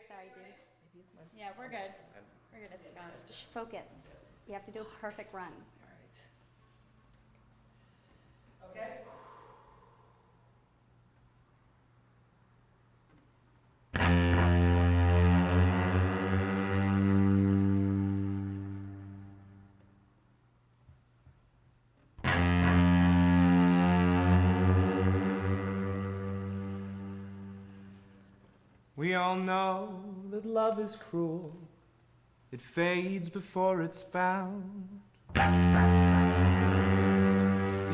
Sorry, dude. Maybe it's my Yeah, we're good. We're good. It's fine. Shh, focus. You have to do a perfect run. All right. Okay. We all know that love is cruel. It fades before it's found.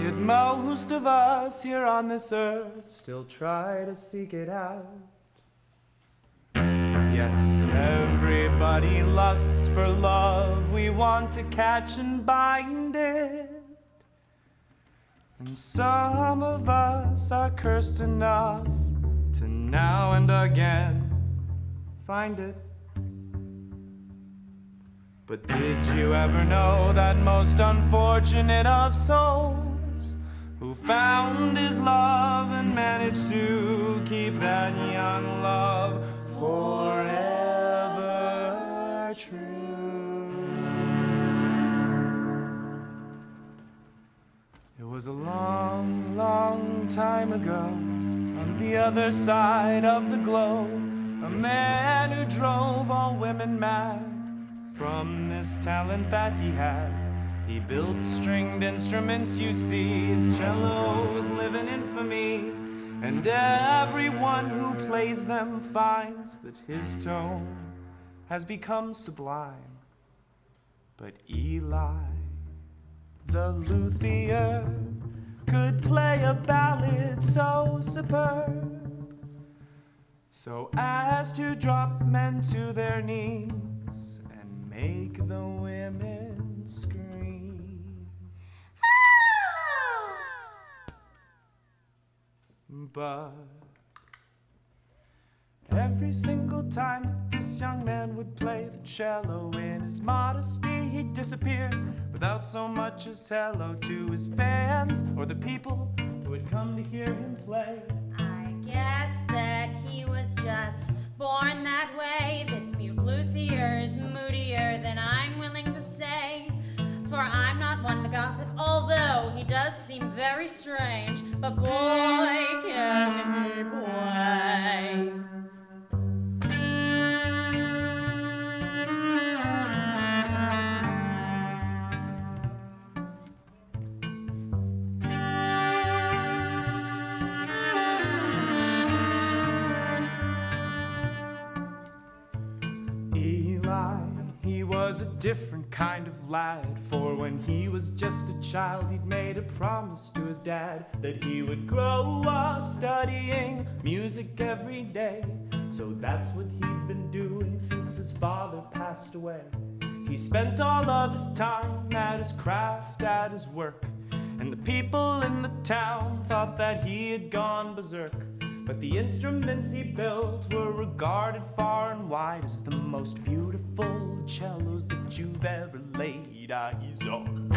Yet most of us here on this earth still try to seek it out. Yes, everybody lusts for love. We want to catch and bind it. And some of us are cursed enough to now and again find it. But did you ever know that most unfortunate of souls who found his love and managed to keep that young love forever true? It was a long, long time ago, on the other side of the globe, a man who drove all women mad. From this talent that he had, he built stringed instruments, you see. His cellos live in infamy, and everyone who plays them finds that his tone has become sublime. But Eli the Luthier could play a ballad so superb, so as to drop men to their knees and make the women scream. But every single time that this young man would play the cello, in his modesty he'd disappear without so much as hello to his fans or the people who had come to hear him play. I guess that he was just born that way. This mute luthier is moodier than I'm willing to say, for I'm not one to gossip, although he does seem very strange. But boy, can he play. He was a different kind of lad, for when he was just a child he'd made a promise to his dad that he would grow up studying music every day. So that's what he'd been doing since his father passed away. He spent all of his time at his craft, at his work, and the people in the town thought that he had gone berserk. But the instruments he built were regarded far and wide as the most beautiful cellos that you've ever laid eyes on.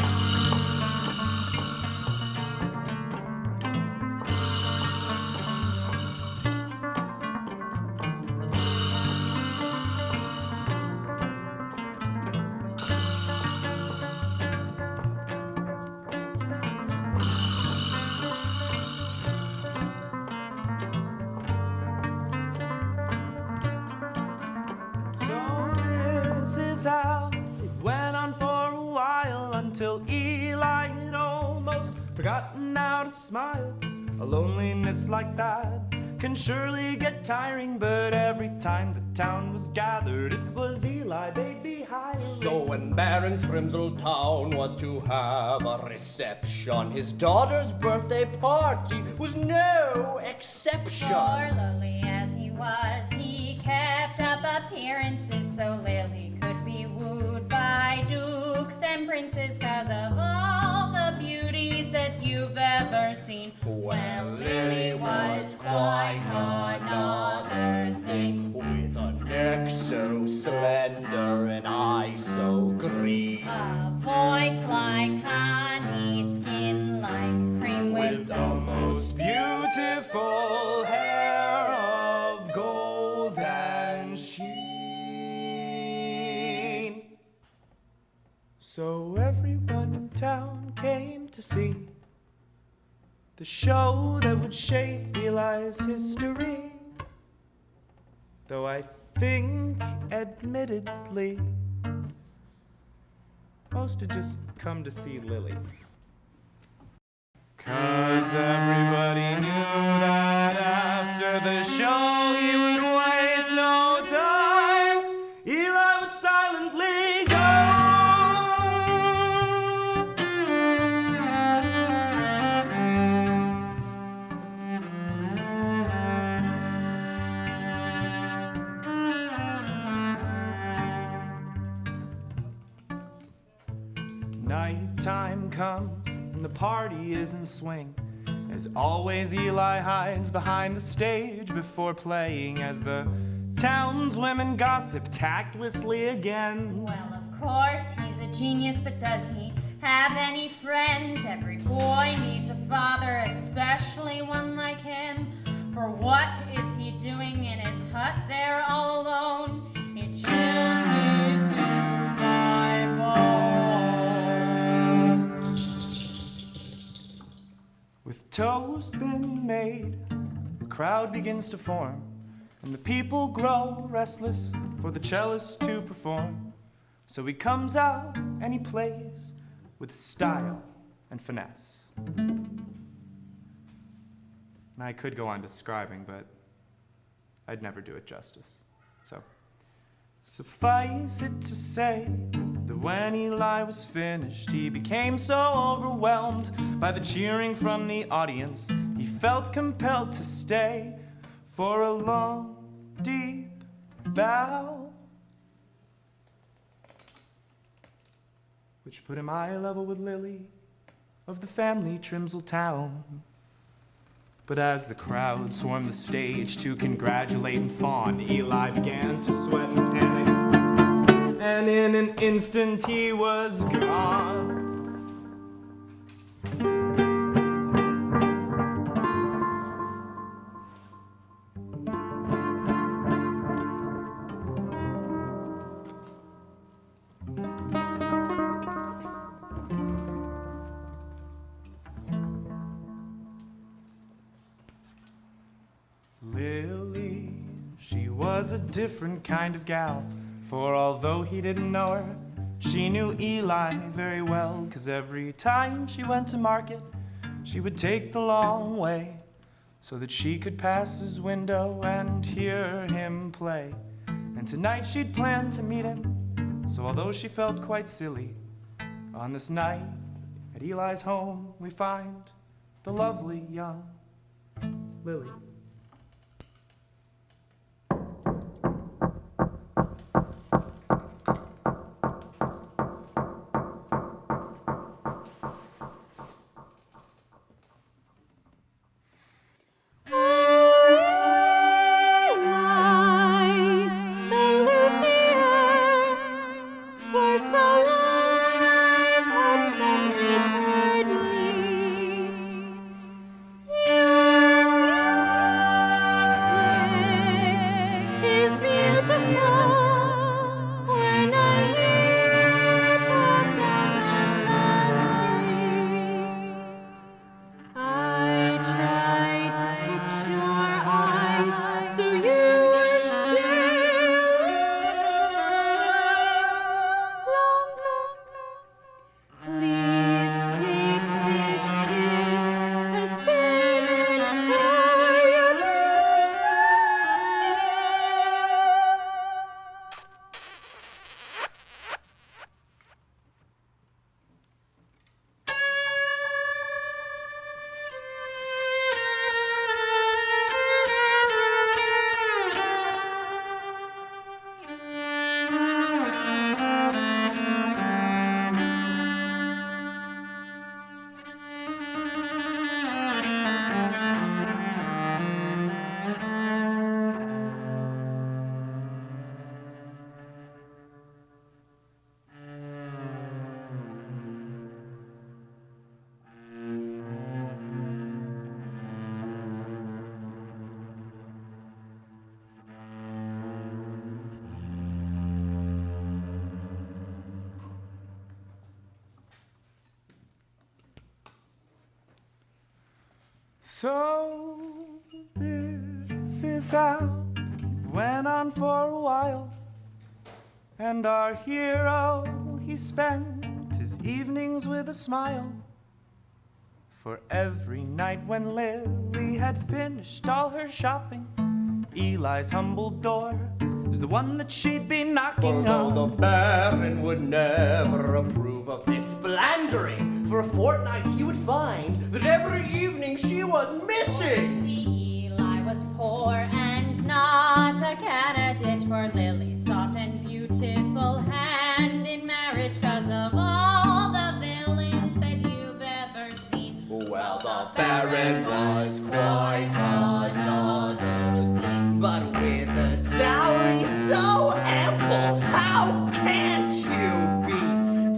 How it went on for a while, until Eli had almost forgotten how to smile. A loneliness like that can surely get tiring, but every time the town was gathered, it was Eli they'd be hiring. So when Baron Trimsletown was to have a reception, his daughter's birthday party was no exception. For lowly as he was, he kept up appearances so Lily could be wooed by dukes and princes, 'cause of all the beauties that you've ever seen. Well, Lily was quite another thing, with a neck so slender and eyes so green, A voice like honey, skin like cream, with the most beautiful hair of gold and sheen. So everyone in town came to see the show that would shape Eli's history. Though I think, admittedly, most had just come to see Lily. 'Cause everybody knew that after the show he would waste no time. Eli would silently go. Nighttime comes and the party is in swing. As always, Eli hides behind the stage before playing as the townswomen gossip tactlessly again. Well, of course, he's a genius, but does he have any friends? Every boy needs a father, especially one like him. For what is he doing in his hut there all alone? It chills me to my bones. With toast been made, the crowd begins to form, and the people grow restless for the cellist to perform. So he comes out and he plays with style and finesse. And I could go on describing, but I'd never do it justice. So suffice it to say that when Eli was finished, he became so overwhelmed by the cheering from the audience, he felt compelled to stay for a long, deep bow, which put him eye level with Lily of the family Trimsel town. But as the crowd swarmed the stage to congratulate and fawn, Eli began to sweat and panic, and in an instant he was gone. Lily, she was a different kind of gal, for although he didn't know her, she knew Eli very well, 'cause every time she went to market, she would take the long way so that she could pass his window and hear him play. And tonight she'd planned to meet him, so although she felt quite silly, on this night at Eli's home we find the lovely young Lily. So this is how it went on for a while, and our hero, he spent his evenings with a smile. For every night when Lily had finished all her shopping, Eli's humble door is the one that she'd be knocking on. Although the Baron would never approve of this philandering, for a fortnight he would find that every evening she was missing. See, Eli was poor and not a candidate for Lily's soft and beautiful hand in marriage, 'cause of all the villains that you've ever seen. Well, the Baron was quite another thing, but with a dowry so ample, how can't you be?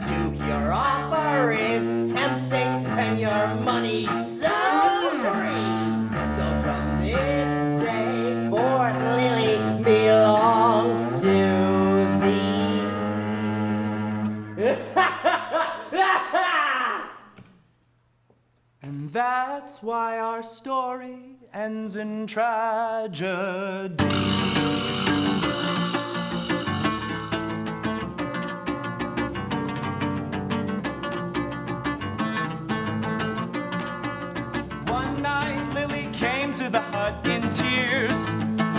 Duke, your offer is tempting, and your money so free. So from this day forth, Lily belongs to thee. And that's why our story ends in tragedy. One night Lily came to the hut in tears,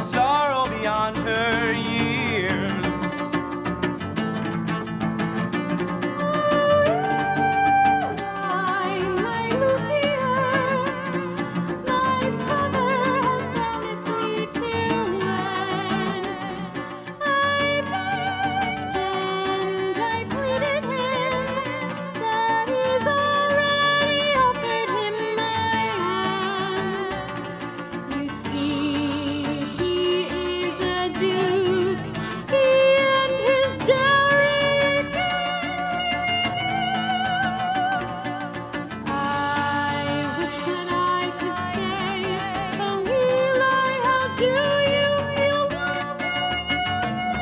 sorrow beyond her years. My Luthier, my father has promised me to wed. I begged and I pleaded him, but he's already offered him my hand. You see, he is a duke, he and his dowry can't I wish that I could stay. Oh, Eli, how do you feel? What do you say?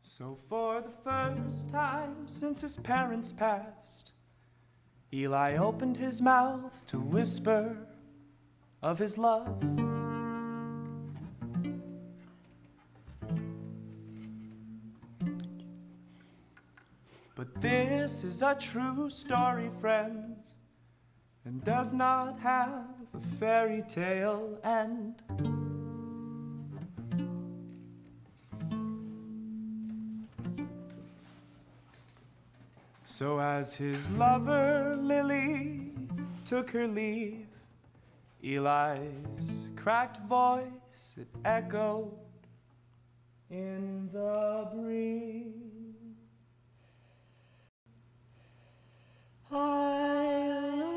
So for the first time since his parents passed, Eli opened his mouth to whisper of his love. But this is a true story, friends, and does not have a fairy tale end. So as his lover Lily took her leave, Eli's cracked voice, it echoed in the breeze. I love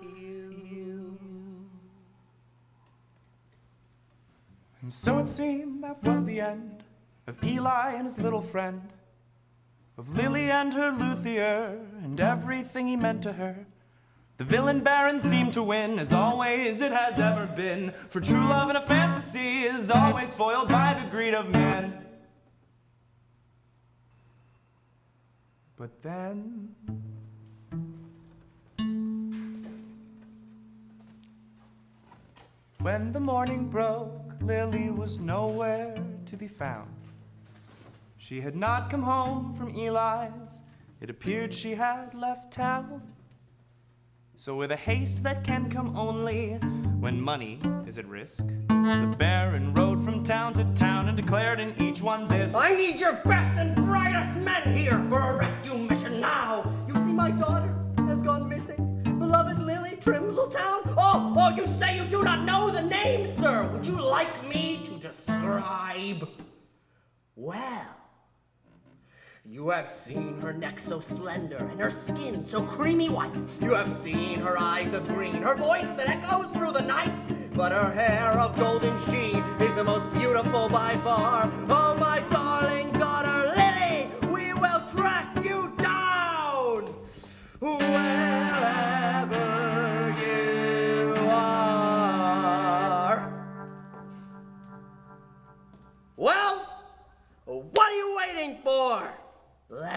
you. And so it seemed that was the end of Eli and his little friend, of Lily and her luthier, and everything he meant to her. The villain Baron seemed to win, as always it has ever been, for true love in a fantasy is always foiled by the greed of men. But then when the morning broke, Lily was nowhere to be found. She had not come home from Eli's, it appeared she had left town. So with a haste that can come only when money is at risk, the Baron rode from town to town and declared in each one this: I need your best and brightest men here for a rescue mission now. You see, my daughter has gone missing. Beloved Lily Trimsletown. Oh, you say you do not know the name, sir. Would you like me to describe? Well, you have seen her neck so slender and her skin so creamy white. You have seen her eyes of green, her voice that echoes through the night. But her hair of golden sheen is the most beautiful by far. Oh, my darling daughter Lily, we will track you down wherever you are. Well, what are you waiting for? Let's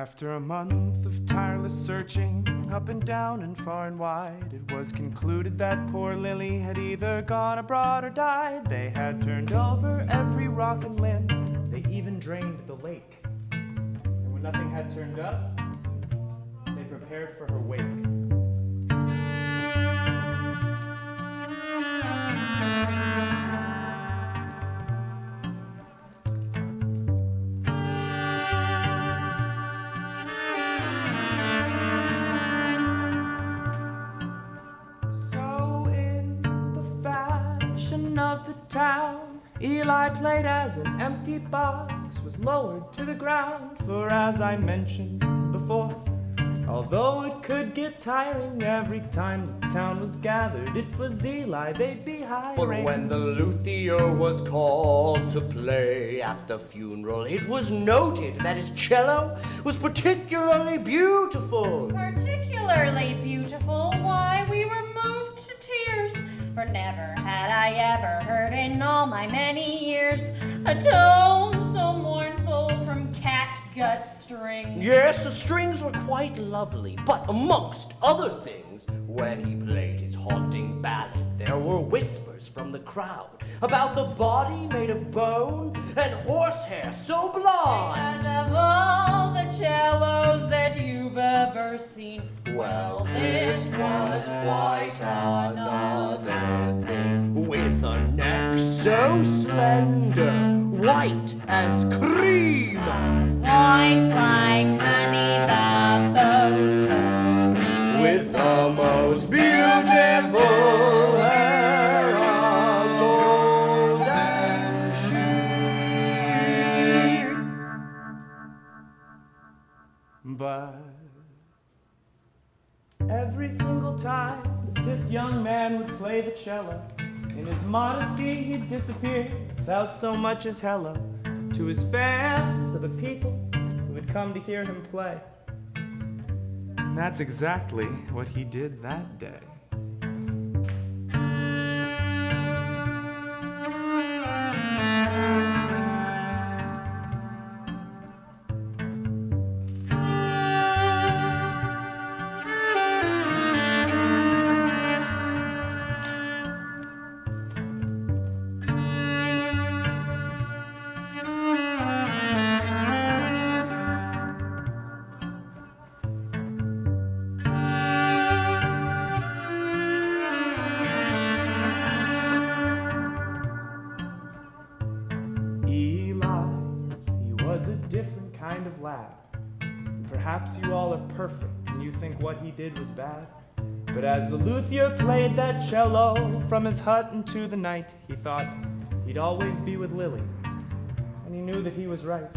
After a month of tireless searching, up and down and far and wide, it was concluded that poor Lily had either gone abroad or died. They had turned over every rock and limb. They even drained the lake. And when nothing had turned up, they prepared for her wake. Of the town, Eli played as an empty box was lowered to the ground. For as I mentioned before, although it could get tiring every time the town was gathered, it was Eli they'd be hiring. But when the luthier was called to play at the funeral, it was noted that his cello was particularly beautiful. Particularly beautiful, why we were moved to tears. For never had I ever heard in all my many years a tone so mournful from catgut strings. Yes, the strings were quite lovely, but amongst other things, when he played his haunting ballad, there were whispers from the crowd about the body made of bone and horsehair so blonde. Because of all the cellos that you've ever seen, Well, this was quite another thing, with a neck so slender, white as cream, voice like honey, the bow so with the most beautiful hair of golden sheen. But every single time that this young man would play the cello, in his modesty he'd disappear without so much as hello to his fans or the people who had come to hear him play. And that's exactly what he did that day. Kind of lad. Perhaps you all are perfect and you think what he did was bad. But as the luthier played that cello from his hut into the night, he thought he'd always be with Lily. And he knew that he was right.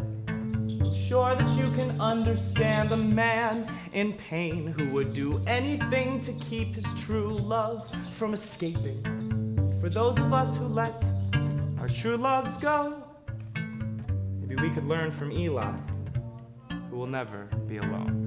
Sure that you can understand a man in pain who would do anything to keep his true love from escaping. For those of us who let our true loves go, maybe we could learn from Eli, who will never be alone.